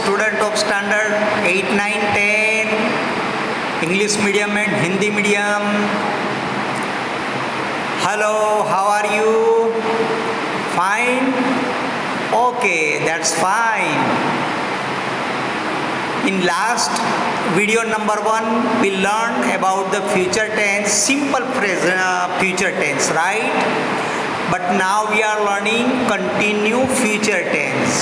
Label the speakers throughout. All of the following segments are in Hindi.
Speaker 1: Student of standard 8, 9, 10 English medium and Hindi medium. Hello, how are you? Fine? Okay, that's fine. In last video number 1 we learned about the future tense, simple phrase, future tense, right? But now we are learning continue future tense.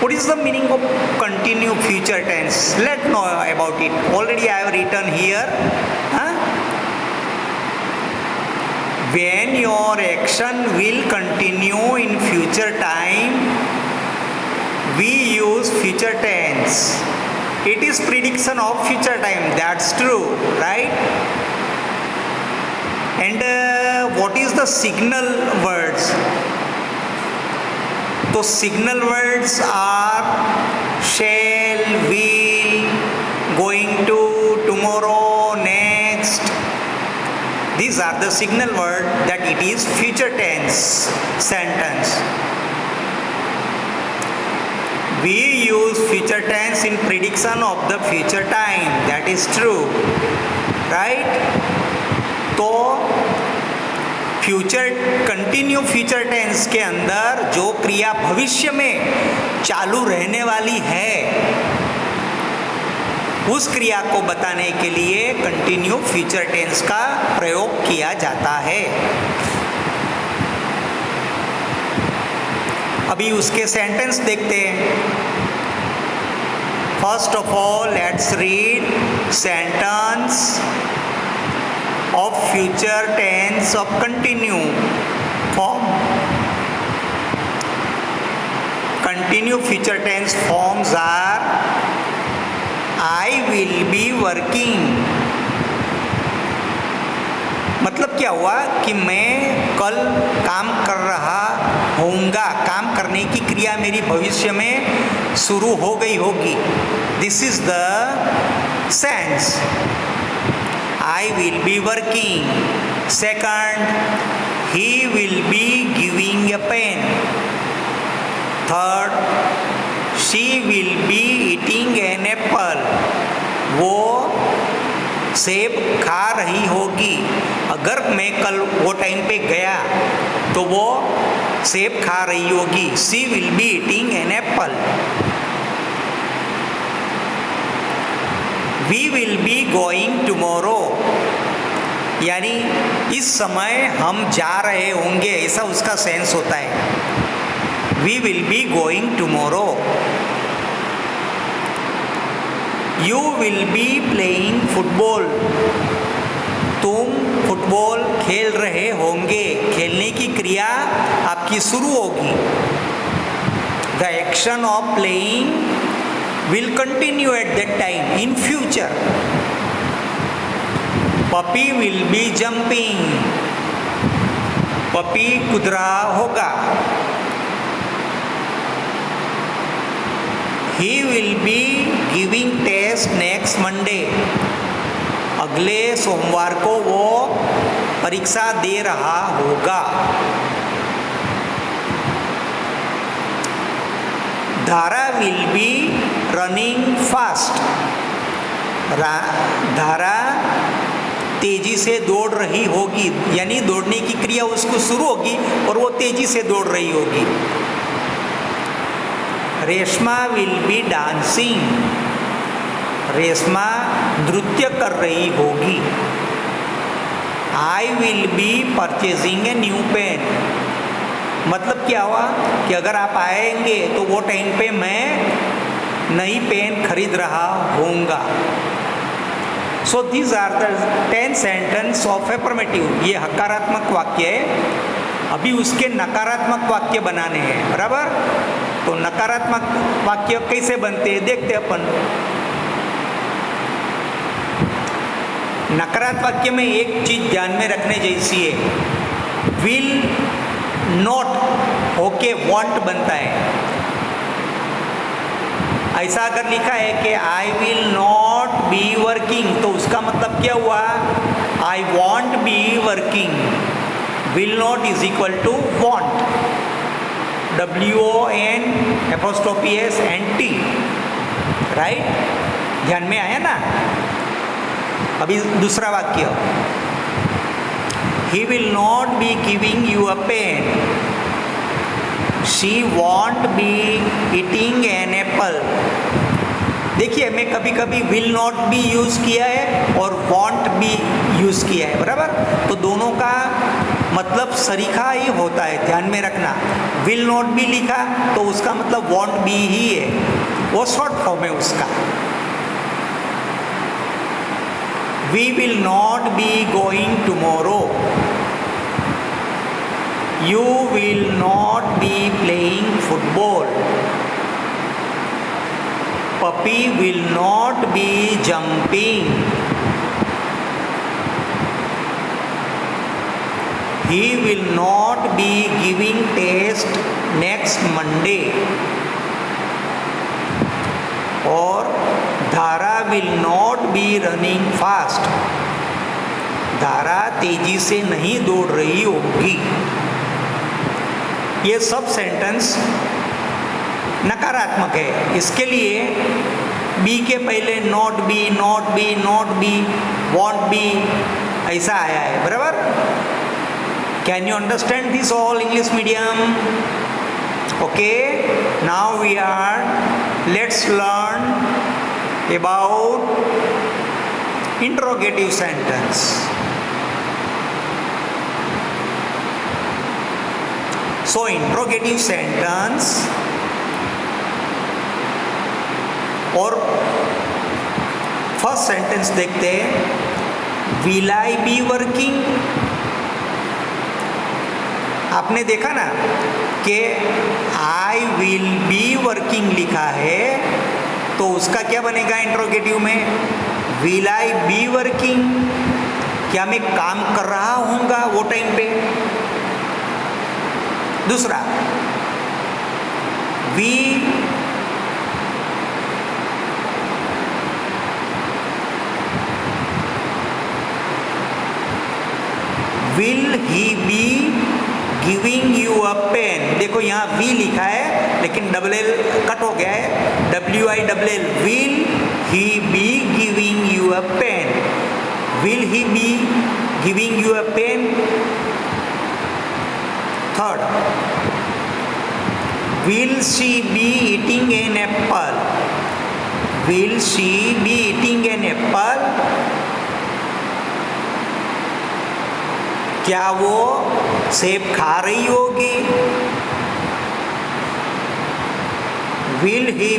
Speaker 1: What is the meaning of continue future tense? Let's know about it. Already I have written here. When your action will continue in future time, we use future tense. It is prediction of future time. That's true, right? And what is the signal words? So signal words are shall, will, going to, tomorrow, next. These are the signal word that it is future tense sentence. We use future tense in prediction of the future time. That is true, right? तो कंटिन्यू फ्यूचर टेंस के अंदर जो क्रिया भविष्य में चालू रहने वाली है, उस क्रिया को बताने के लिए कंटिन्यू फ्यूचर टेंस का प्रयोग किया जाता है. अभी उसके सेंटेंस देखते हैं. First of all let's read sentence of future tense of continue form. Continue future tense forms are I will be working. मतलब क्या हुआ कि मैं कल काम कर रहा होऊंगा. काम करने की क्रिया मेरी भविष्य में शुरू हो गई होगी. This is the sense. I will be working. Second, he will be giving a pen. Third, she will be eating an apple. वो सेब खा रही होगी. अगर मैं कल वो टाइम पे गया तो वो सेब खा रही होगी. She will be eating an apple. We will be going tomorrow. यानी इस समय हम जा रहे होंगे, ऐसा उसका सेंस होता है. We will be going tomorrow. You will be playing football. तुम फुटबॉल खेल रहे होंगे. खेलने की क्रिया आपकी शुरू होगी. The action of playing will continue at that time in future. Puppy will be jumping. Puppy कूद रहा होगा. He will be giving test next Monday. अगले सोमवार को वो परीक्षा दे रहा होगा. धारा will be running fast. धारा तेजी से दौड़ रही होगी. यानी दौड़ने की क्रिया उसको शुरू होगी और वो तेजी से दौड़ रही होगी. Reshma will be dancing. Reshma नृत्य कर रही होगी. I will be purchasing a new pen. मतलब क्या हुआ कि अगर आप आएंगे तो वो टाइम पे मैं नई पेन खरीद रहा होऊंगा. So these are the 10 sentence of affirmative. ये हकारात्मक वाक्य है. अभी उसके नकारात्मक वाक्य बनाने हैं, बराबर. तो नकारात्मक वाक्य कैसे बनते हैं देखते अपन. नकारात्मक वाक्य में एक चीज ध्यान में रखने जैसी है. विल नॉट होके वांट बनता है. ऐसा अगर लिखा है कि I will not be working, तो उसका मतलब क्या हुआ? I won't be working. Will not is equal to won't. WON''S''T, right? ध्यान में आया ना? अभी दूसरा वाक्य, He will not be giving you a pen. She won't be eating an apple. देखिए, मैं कभी कभी विल नॉट भी यूज़ किया है और वॉन्ट भी यूज़ किया है, बराबर? तो दोनों का मतलब सरीखा ही होता है, ध्यान में रखना। विल नॉट भी लिखा तो उसका मतलब वॉन्ट भी ही है, वो शॉर्ट फॉर्म है उसका। We will not be going tomorrow. You will not be playing football. Puppy will not be jumping. He will not be giving test next Monday. और धारा will not be running fast. धारा तेजी से नहीं दौड़ रही होगी। ये सब सेंटेंस नकारात्मक है, इसके लिए बी के पहले not be, not be, not be, won't be ऐसा आया है, बराबर? Can you understand this all English medium? Okay, now we are let's learn about interrogative sentence. So interrogative sentence और फर्स्ट सेंटेंस देखते हैं, विल आई बी वर्किंग। आपने देखा ना कि आई विल बी वर्किंग लिखा है, तो उसका क्या बनेगा इंट्रोगेटिव में? विल आई बी वर्किंग, क्या मैं काम कर रहा हूँगा वो टाइम पे? दूसरा, will he be giving you a pen. देखो यहाँ वी लिखा है लेकिन डबल एल कट हो गया है, WILL, will he be giving you a pen. Will he be giving you a pen. Third, will she be eating an apple? Will she be eating an apple? क्या वो सेब खा रही होगी? Will he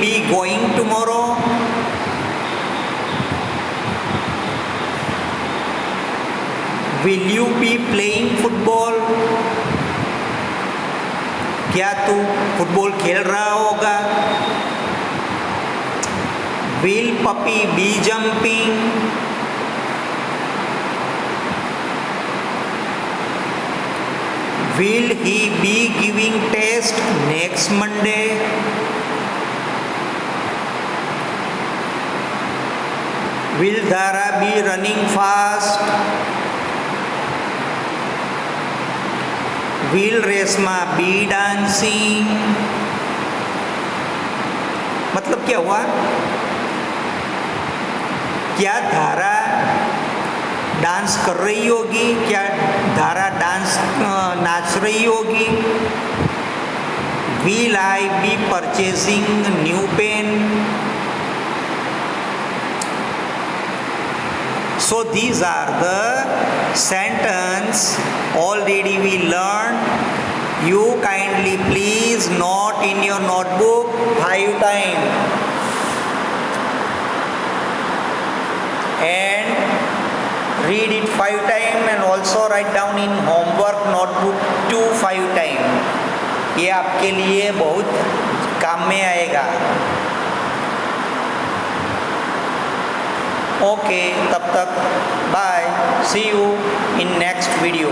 Speaker 1: be going tomorrow? Will you be playing football? क्या तू फुटबॉल खेल रहा होगा? Will puppy be jumping? Will he be giving test next Monday? Will Dhara be running fast? Will Reshma be dancing? मतलब क्या हुआ? क्या धारा डांस कर रही होगी? क्या धारा नाच रही होगी? Will I be purchasing new pen? So these are the sentence already we learned. You kindly please note in your notebook 5 times and read it 5 times and also write down in homework notebook 5 times. ये आपके लिए बहुत काम में आएगा। ओके, तब तक bye, see you in next video.